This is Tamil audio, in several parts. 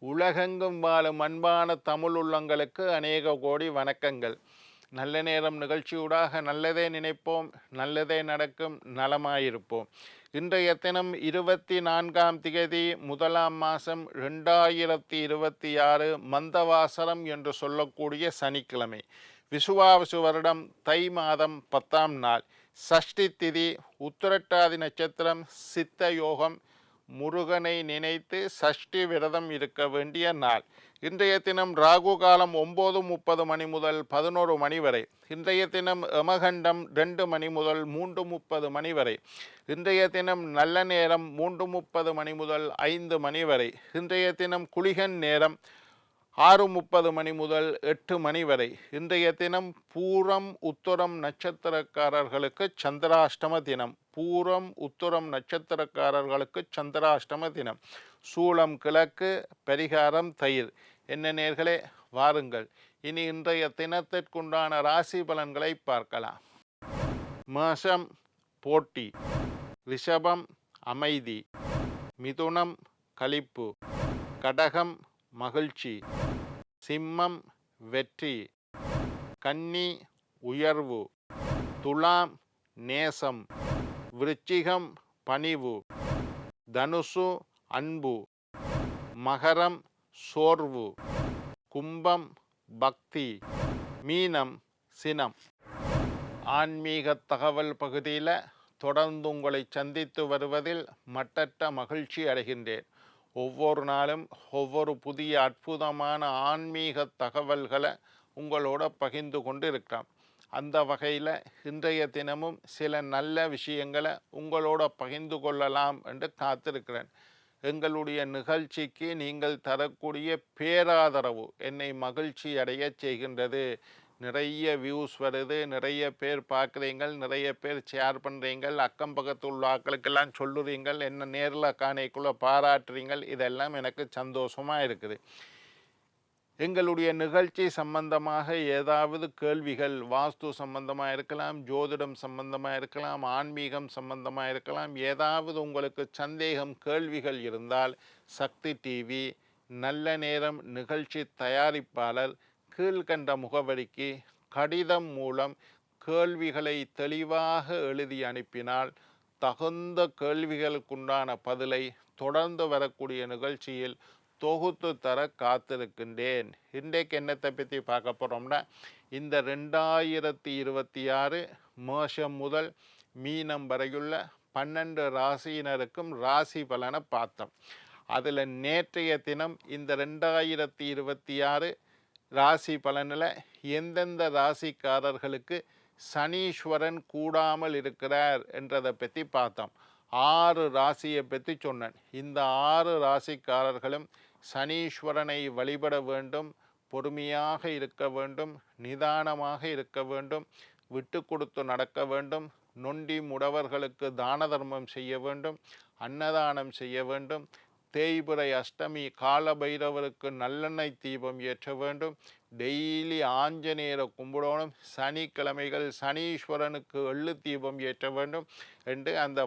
உலகெங்கும் வாழும் அன்பான தமிழ் உள்ளங்களுக்கு அநேக கோடி வணக்கங்கள். நல்ல நேரம் நிகழ்ச்சியூடாக நல்லதே நினைப்போம், நல்லதே நடக்கும், நலமாயிருப்போம். இன்றைய தினம் 24ஆம் திகதி 1ஆம் மாதம் 2026 மந்தவாசரம் என்று சொல்லக்கூடிய சனிக்கிழமை. விசுவாவசு வருடம் தை மாதம் 10ஆம் நாள், சஷ்டி திதி, உத்திரட்டாதி நட்சத்திரம், சித்த யோகம், முருகனை நினைத்து சஷ்டி விரதம் இருக்க வேண்டிய நாள். இன்றைய தினம் ராகு காலம் 9:30 மணி முதல் 11 மணி வரை. இன்றைய தினம் யமகண்டம் 2 மணி முதல் 3:30 மணி வரை. இன்றைய தினம் நல்ல நேரம் 3:30 மணி முதல் 5 மணி வரை. இன்றைய தினம் குளிகன் நேரம் 6:30 மணி முதல் 8 மணி வரை. இன்றைய தினம் பூரம் உத்தரம் நட்சத்திரக்காரர்களுக்கு சந்திராஷ்டம தினம். பூரம் உத்தரம் நட்சத்திரக்காரர்களுக்கு சந்திராஷ்டம தினம். சூளம் கிழக்கு, பரிகாரம் தயிர். என்ன நேர்களே, வாருங்கள் இனி இன்றைய தினத்திற்குண்டான ராசி பலன்களை பார்க்கலாம். மேஷம் போட்டி, ரிஷபம் அமைதி, மிதுனம் களிப்பு, கடகம் மகிழ்ச்சி, சிம்மம் வெற்றி, கன்னி உயர்வு, துலாம் நேசம், விருச்சிகம் பணிவு, தனுசு அன்பு, மகரம் சோர்வு, கும்பம் பக்தி, மீனம் சினம். ஆன்மீக தகவல் பகுதியில் தொடர்ந்து உங்களை சந்தித்து வருவதில் மட்டற்ற மகிழ்ச்சி அடைகின்றேன். ஒவ்வொரு நாளும் ஒவ்வொரு புதிய அற்புதமான ஆன்மீக தகவல்களை உங்களோட பகிர்ந்து கொண்டு இருக்கிறோம். அந்த வகையில் இன்றைய தினமும் சில நல்ல விஷயங்களை உங்களோட பகிர்ந்து கொள்ளலாம் என்று காத்திருக்கிறேன். எங்களுடைய நிகழ்ச்சிக்கு நீங்கள் தரக்கூடிய பேராதரவு என்னை மகிழ்ச்சி அடைய செய்கின்றது. நிறைய வியூஸ் வருது, நிறைய பேர் பார்க்குறீங்கள், நிறைய பேர் ஷேர் பண்ணுறீங்கள், அக்கம் பக்கத்து உள்ள ஆக்களுக்கெல்லாம் சொல்லுறீங்கள், என்ன நேரில் காணைக்குள்ளே பாராட்டுறீங்கள். இதெல்லாம் எனக்கு சந்தோஷமாக இருக்குது. எங்களுடைய நிகழ்ச்சி சம்பந்தமாக ஏதாவது கேள்விகள், வாஸ்து சம்பந்தமாக இருக்கலாம், ஜோதிடம் சம்பந்தமாக இருக்கலாம், ஆன்மீகம் சம்பந்தமாக இருக்கலாம், ஏதாவது உங்களுக்கு சந்தேகம் கேள்விகள் இருந்தால் சக்தி டிவி நல்ல நேரம் நிகழ்ச்சி தயாரிப்பாளர் கீழ்கண்ட முகவரிக்கு கடிதம் மூலம் கேள்விகளை தெளிவாக எழுதி அனுப்பினால் தகுந்த கேள்விகளுக்குண்டான பதிலை தொடர்ந்து வரக்கூடிய நிகழ்ச்சியில் தொகுத்து தர காத்திருக்கின்றேன். இன்றைக்கு என்னத்தை பற்றி பார்க்க போகிறோம்னா, இந்த 2026 மேஷம் முதல் மீனம் வரையுள்ள 12 ராசியினருக்கும் ராசி பலனை பார்த்தோம். அதில் நேற்றைய தினம் இந்த 2026 ராசி பலனில் எந்தெந்த ராசிக்காரர்களுக்கு சனீஸ்வரன் கூடாமல் இருக்கிறார் என்றதை பற்றி பார்த்தோம். 6 ராசியை பற்றி சொன்னேன். இந்த 6 ராசிக்காரர்களும் சனீஸ்வரனை வழிபட வேண்டும், பொறுமையாக இருக்க வேண்டும், நிதானமாக இருக்க வேண்டும், விட்டு கொடுத்து நடக்க வேண்டும், நொண்டி முடவர்களுக்கு தான தர்மம் செய்ய வேண்டும், அன்னதானம் செய்ய வேண்டும், தேய்பிறை அஷ்டமி கால பைரவருக்கு நல்லெண்ணெய் தீபம் ஏற்ற வேண்டும், டெய்லி ஆஞ்சநேயரை கும்பிடணும், சனிக்கிழமைகள் சனீஸ்வரனுக்கு எள்ளு தீபம் ஏற்ற வேண்டும் என்று அந்த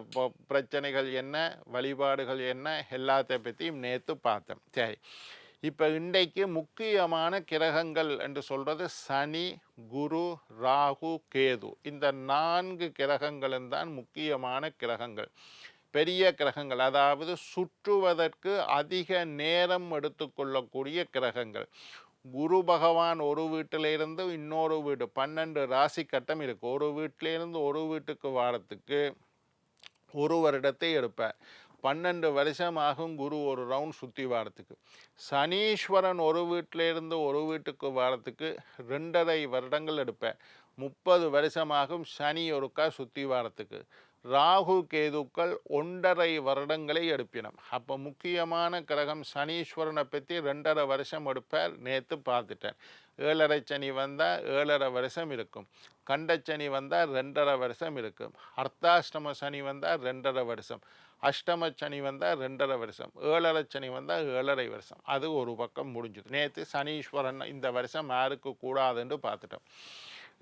பிரச்சனைகள் என்ன, வழிபாடுகள் என்ன, எல்லாத்தை பற்றியும் நேற்று பார்த்தேன். சரி, இப்போ இன்றைக்கு முக்கியமான கிரகங்கள் என்று சொல்கிறது சனி, குரு, ராகு, கேது. இந்த 4 கிரகங்களும் தான் முக்கியமான கிரகங்கள். பெரிய கிரகங்கள், அதாவது சுற்றுவதற்கு அதிக நேரம் எடுத்துக்கொள்ளக்கூடிய கிரகங்கள். குரு பகவான் ஒரு வீட்டிலிருந்து இன்னொரு வீடு, 12 ராசி கட்டம் இருக்குது. ஒரு வீட்டிலேருந்து ஒரு வீட்டுக்கு வாரத்துக்கு 1 வருடத்தை எடுப்பார். 12 வருஷம் ஆகும் குரு ஒரு ரவுண்ட் சுற்றி வாரத்துக்கு. சனீஸ்வரன் ஒரு வீட்டிலேருந்து ஒரு வீட்டுக்கு வாரத்துக்கு 2.5 வருடங்கள் எடுப்பார். 30 வருஷமாகும் சனி ஒருக்கா சுற்றி வாரத்துக்கு. ராகு கேதுக்கள் 1.5 வருடங்களை எடுப்பினோம். அப்போ முக்கியமான கிரகம் சனீஸ்வரனை பற்றி 2.5 வருஷம் எடுப்பார். நேற்று பார்த்துட்டேன். 7.5 சனி வந்தால் 7.5 வருஷம் இருக்கும். கண்டச்சனி வந்தால் 2.5 வருஷம் இருக்கும். அர்த்தாஷ்டம சனி வந்தால் 2.5 வருஷம். அஷ்டம சனி வந்தால் 2.5 வருஷம். 7.5 சனி வந்தால் 7.5 வருஷம். அது ஒரு பக்கம் முடிஞ்சுது. நேற்று சனீஸ்வரன் இந்த வருஷம் யாருக்கு கூடாதுன்னு பார்த்துட்டோம்.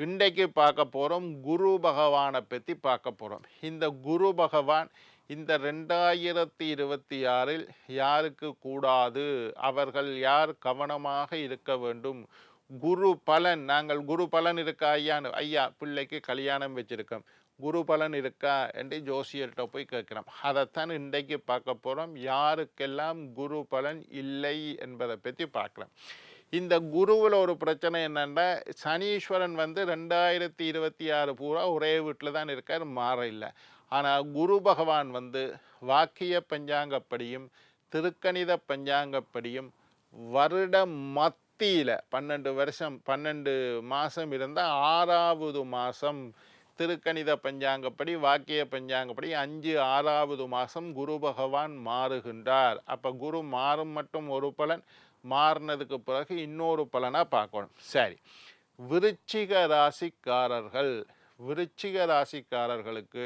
இன்றைக்கு பார்க்க போகிறோம் குரு பகவானை பற்றி பார்க்க போகிறோம். இந்த குரு பகவான் இந்த 2026 யாருக்கு கூடாது, அவர்கள் யார் கவனமாக இருக்க வேண்டும். குரு பலன், நாங்கள் குரு பலன் இருக்கா ஐயான்னு, ஐயா பிள்ளைக்கு கல்யாணம் வச்சிருக்கோம், குரு பலன் இருக்கா என்று ஜோசியர்கிட்ட போய் கேட்குறோம். அதைத்தான் இன்றைக்கு பார்க்க போகிறோம். யாருக்கெல்லாம் குரு பலன் இல்லை என்பதை பற்றி பார்க்கலாம். இந்த குருவில் ஒரு பிரச்சனை என்னென்னா, சனீஸ்வரன் வந்து 2026 பூரா ஒரே வீட்டில் தான் இருக்கார், மாற இல்லை. ஆனால் குரு பகவான் வந்து வாக்கிய பஞ்சாங்கப்படியும் திருக்கணித பஞ்சாங்கப்படியும் வருட மத்தியில் 12 வருஷம் 12 மாதம் இருந்தால் 6வது மாதம் திருக்கணித பஞ்சாங்கப்படி வாக்கிய பஞ்சாங்கப்படி 5 6வது மாதம் குரு பகவான் மாறுகின்றார். அப்போ குரு மாறும் மட்டும் ஒரு பலன், மாறினதுக்கு பிறகு இன்னொரு பலனாக பார்க்கணும். சரி, விருச்சிக ராசிக்காரர்களுக்கு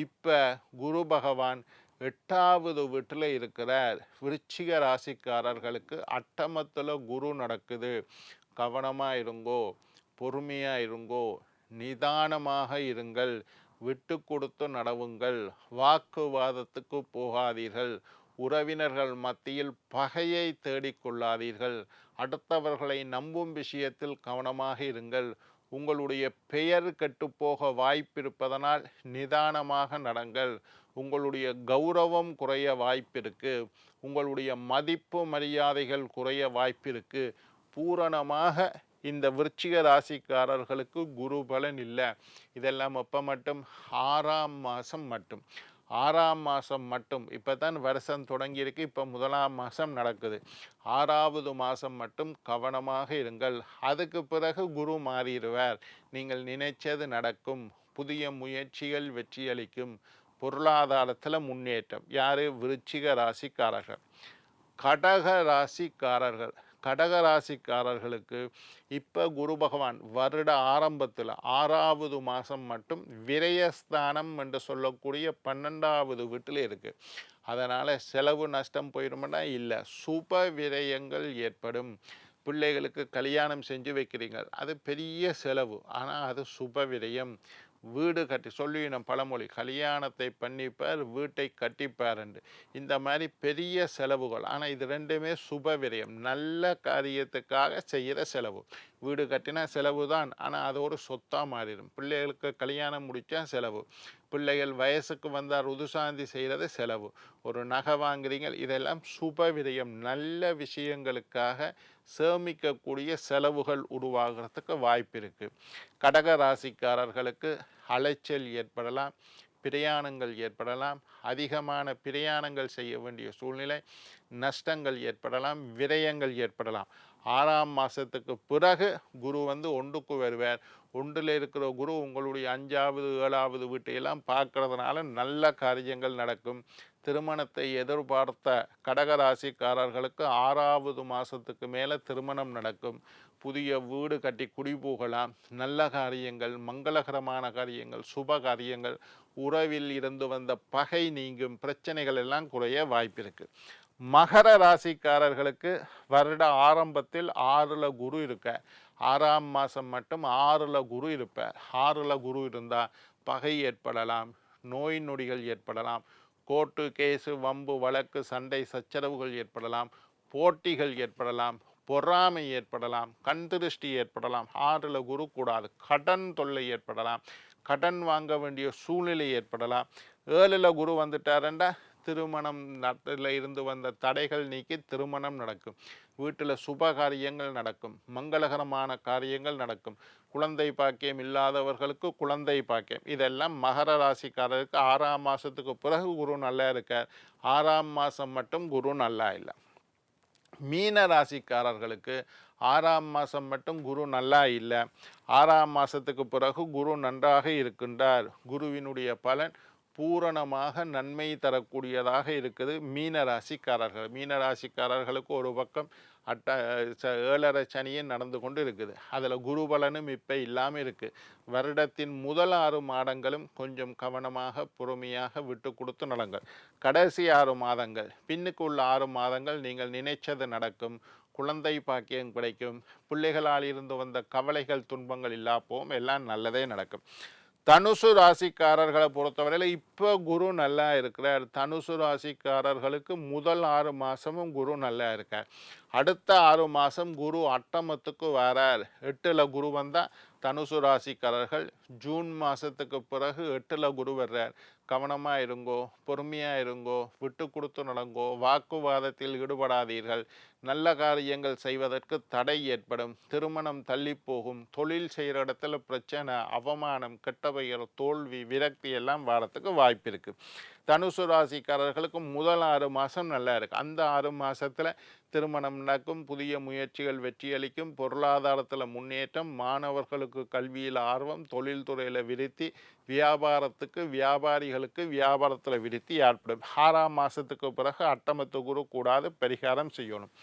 இப்போ குரு பகவான் 8வது வீட்டில் இருக்கிறார். விருச்சிக ராசிக்காரர்களுக்கு அட்டமத்தில் குரு நடக்குது. கவனமாக இருங்கோ, பொறுமையாக இருங்கோ, நிதானமாக இருங்கள், விட்டு கொடுத்து நடவுங்கள், வாக்குவாதத்துக்கு போகாதீர்கள், உறவினர்கள் மத்தியில் பகையை தேடிக்கொள்ளாதீர்கள், அடுத்தவர்களை நம்பும் விஷயத்தில் கவனமாக இருங்கள், உங்களுடைய பெயர் கெட்டுப்போக வாய்ப்பிருப்பதனால் நிதானமாக நடங்கள், உங்களுடைய கௌரவம் குறைய வாய்ப்பிருக்கு, உங்களுடைய மதிப்பு மரியாதைகள் குறைய வாய்ப்பிருக்கு. பூரணமாக இந்த விருச்சிக ராசிக்காரர்களுக்கு குரு பலன் இல்லை. இதெல்லாம் எப்போ மட்டும்? 6ஆம் மாதம் மட்டும். 6ஆம் மாதம் மட்டும். இப்போ தான் வருஷம் தொடங்கியிருக்கு, இப்போ 1ஆம் மாதம் நடக்குது. 6வது மாதம் மட்டும் கவனமாக இருங்கள். அதுக்கு பிறகு குரு மாறிடுவார். நீங்கள் நினைச்சது நடக்கும், புதிய முயற்சிகள் வெற்றியளிக்கும், பொருளாதாரத்தில் முன்னேற்றம். யார்? விருச்சிக ராசிக்காரர்கள். கடகராசிக்காரர்களுக்கு இப்போ குரு பகவான் வருட ஆரம்பத்தில் 6வது மாதம் மட்டும் விரயஸ்தானம் என்று சொல்லக்கூடிய 12வது வீட்டில் இருக்குது. அதனால் செலவு நஷ்டம் போயிடும்னா இல்லை, சுப விரயங்கள் ஏற்படும். பிள்ளைகளுக்கு கல்யாணம் செஞ்சு வைக்கிறீங்க, அது பெரிய செலவு, ஆனால் அது சுப விரயம். வீடு கட்டி சொல்லினோம் பழமொழி, கல்யாணத்தை பண்ணிப்பார் வீட்டை கட்டிப்பார் என்று. இந்த மாதிரி பெரிய செலவுகள், ஆனால் இது ரெண்டுமே சுப விரயம், நல்ல காரியத்துக்காக செய்கிற செலவு. வீடு கட்டினா செலவு தான், ஆனால் அது ஒரு சொத்தாக மாறிடும். பிள்ளைகளுக்கு கல்யாணம் முடித்தா செலவு, பிள்ளைகள் வயசுக்கு வந்தால் ருதுசாந்தி செய்கிறது செலவு, ஒரு நகை வாங்குறீங்க, இதெல்லாம் சுப விரயம். நல்ல விஷயங்களுக்காக சேமிக்கக்கூடிய செலவுகள் உருவாகிறதுக்கு வாய்ப்பு இருக்குது. கடக ராசிக்காரர்களுக்கு அலைச்சல் ஏற்படலாம், பிரயாணங்கள் ஏற்படலாம், அதிகமான பிரயாணங்கள் செய்ய வேண்டிய சூழ்நிலை, நஷ்டங்கள் ஏற்படலாம், விரயங்கள் ஏற்படலாம். 6ஆம் மாதத்துக்கு பிறகு குரு வந்து 1க்கு வருவார். 1ல் இருக்கிற குரு உங்களுடைய 5வது 7வது வீட்டையெல்லாம் பார்க்கறதுனால நல்ல காரியங்கள் நடக்கும். திருமணத்தை எதிர்பார்த்த கடகராசிக்காரர்களுக்கு 6வது மாதத்துக்கு மேலே திருமணம் நடக்கும். புதிய வீடு கட்டி குடி போகலாம். நல்ல காரியங்கள், மங்களகரமான காரியங்கள், சுப காரியங்கள், உறவில் இருந்து வந்த பகை நீங்கும், பிரச்சனைகள் எல்லாம் குறைய வாய்ப்பிருக்கு. மகர ராசிக்காரர்களுக்கு வருட ஆரம்பத்தில் 6ல் குரு இருக்க, 6ஆம் மாதம் மட்டும் 6ல் குரு இருப்பார். 6ல் குரு இருந்தால் பகை ஏற்படலாம், நோய் நொடிகள் ஏற்படலாம், கோர்ட்டு கேஸு வம்பு வழக்கு சண்டை சச்சரவுகள் ஏற்படலாம், போட்டிகள் ஏற்படலாம், பொறாமை ஏற்படலாம், கண் திருஷ்டி ஏற்படலாம். 6ல் குரு கூடாது. கடன் தொல்லை ஏற்படலாம், கடன் வாங்க வேண்டிய சூழ்நிலை ஏற்படலாம். 7ல் குரு வந்துட்டாருண்டா திருமணம் இருந்து வந்த தடைகள் நீக்கி திருமணம் நடக்கும், வீட்டில் சுப காரியங்கள் நடக்கும், மங்களகரமான காரியங்கள் நடக்கும், குழந்தை பாக்கியம் இல்லாதவர்களுக்கு குழந்தை பாக்கியம். இதெல்லாம் மகர ராசிக்காரருக்கு 6ஆம் மாதத்துக்கு பிறகு குரு நல்லா இருக்கார். 6ஆம் மாதம் மட்டும் குரு நல்லா இல்லை. மீன ராசிக்காரர்களுக்கு 6ஆம் மாதம் மட்டும் குரு நல்லா இல்லை. 6ஆம் மாதத்துக்கு பிறகு குரு நன்றாக இருக்கின்றார். குருவினுடைய பலன் பூரணமாக நன்மை தரக்கூடியதாக இருக்குது. மீனராசிக்காரர்களுக்கு ஒரு பக்கம் 7.5 சனியும் நடந்து கொண்டு இருக்குது. அதில் குரு பலனும் இப்போ இல்லாமல் இருக்குது. வருடத்தின் முதல் 6 மாதங்களும் கொஞ்சம் கவனமாக பொறுமையாக விட்டு கொடுத்து நடங்கள். கடைசி 6 மாதங்கள், பின்னுக்கு உள்ள 6 மாதங்கள் நீங்கள் நினைச்சது நடக்கும், குழந்தை பாக்கியம் கிடைக்கும், பிள்ளைகளால் இருந்து வந்த கவலைகள் துன்பங்கள் இல்லா போகும், எல்லாம் நல்லதே நடக்கும். தனுசு ராசிக்காரர்களை பொறுத்தவரையில் இப்போ குரு நல்லா இருக்கிறார். தனுசு ராசிக்காரர்களுக்கு முதல் 6 மாதமும் குரு நல்லா இருக்கார். அடுத்த 6 மாதம் குரு அட்டமத்துக்கு வரார். 8ல் குரு வந்தால் தனுசு ராசிக்காரர்கள் ஜூன் மாதத்துக்கு பிறகு 8ல் குரு வர்றார். கவனமாக இருங்கோ, பொறுமையாக இருங்கோ, விட்டு கொடுத்து நடங்கோ, வாக்குவாதத்தில் ஈடுபடாதீர்கள். நல்ல காரியங்கள் செய்வதற்கு தடை ஏற்படும். திருமணம் தள்ளி போகும். தொழில் செய்கிற இடத்துல பிரச்சனை, அவமானம், கெட்ட பெயர், தோல்வி, விரக்தி எல்லாம் வரத்துக்கு வாய்ப்பு இருக்குது. தனுசு ராசிக்காரர்களுக்கு முதல் 6 மாதம் நல்லா இருக்குது. அந்த 6 மாதத்தில் திருமணம் நடக்கும், புதிய முயற்சிகள் வெற்றியளிக்கும், பொருளாதாரத்தில் முன்னேற்றம், மாணவர்களுக்கு கல்வியில் ஆர்வம், தொழில்துறையில் விருத்தி, வியாபாரிகளுக்கு வியாபாரத்தில் விருத்தி ஏற்படும். 6ஆம் மாதத்துக்கு பிறகு அட்டமத்து குரு கூடாது, பரிகாரம் செய்யணும்.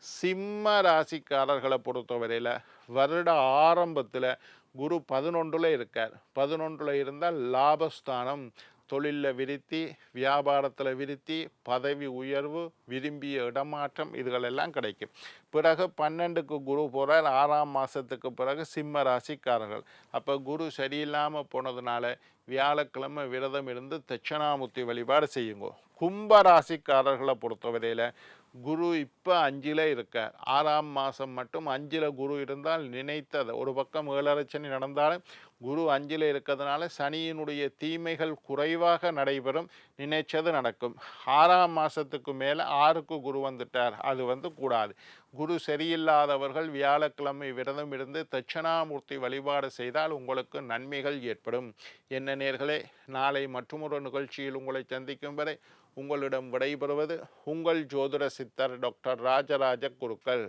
சிம்ம ராசிக்காரர்களை பொறுத்தவரையில் வருட ஆரம்பத்தில் குரு 11ல் இருக்கார். 11ல் இருந்தால் லாபஸ்தானம், தொழிலில் விருத்தி, வியாபாரத்தில் விருத்தி, பதவி உயர்வு, விரும்பிய இடமாற்றம் இதுகளெல்லாம் கிடைக்கும். பிறகு 12க்கு குரு போகிறார். 6ஆம் மாதத்துக்கு பிறகு சிம்ம ராசிக்காரர்கள். அப்போ குரு சரியில்லாமல் போனதுனால வியாழக்கிழமை விரதம் இருந்து தட்சிணாமூர்த்தி வழிபாடு செய்யுங்க. கும்ப ராசிக்காரர்களை பொறுத்தவரையில் குரு இப்போ 5ல் இருக்கார். 6ஆம் மாதம் மட்டும் 5ல் குரு இருந்தால் நினைத்தது, ஒரு பக்கம் 7.5 சனி நடந்தாலும் குரு 5ல் இருக்கிறதுனால சனியினுடைய தீமைகள் குறைவாக நடைபெறும், நினைச்சது நடக்கும். 6ஆம் மாதத்துக்கு மேலே 6க்கு குரு வந்துட்டார், அது கூடாது. குரு சரியில்லாதவர்கள் வியாழக்கிழமை விரதம் இருந்து தட்சிணாமூர்த்தி வழிபாடு செய்தால் உங்களுக்கு நன்மைகள் ஏற்படும். என்ன நேயர்களே, நாளை மற்றொரு நிகழ்ச்சியில் உங்களை சந்திக்கும் வரை உங்களிடம் விடைபெறுவது உங்கள் ஜோதிட சித்தர் டாக்டர் ராஜராஜ குருக்கள்.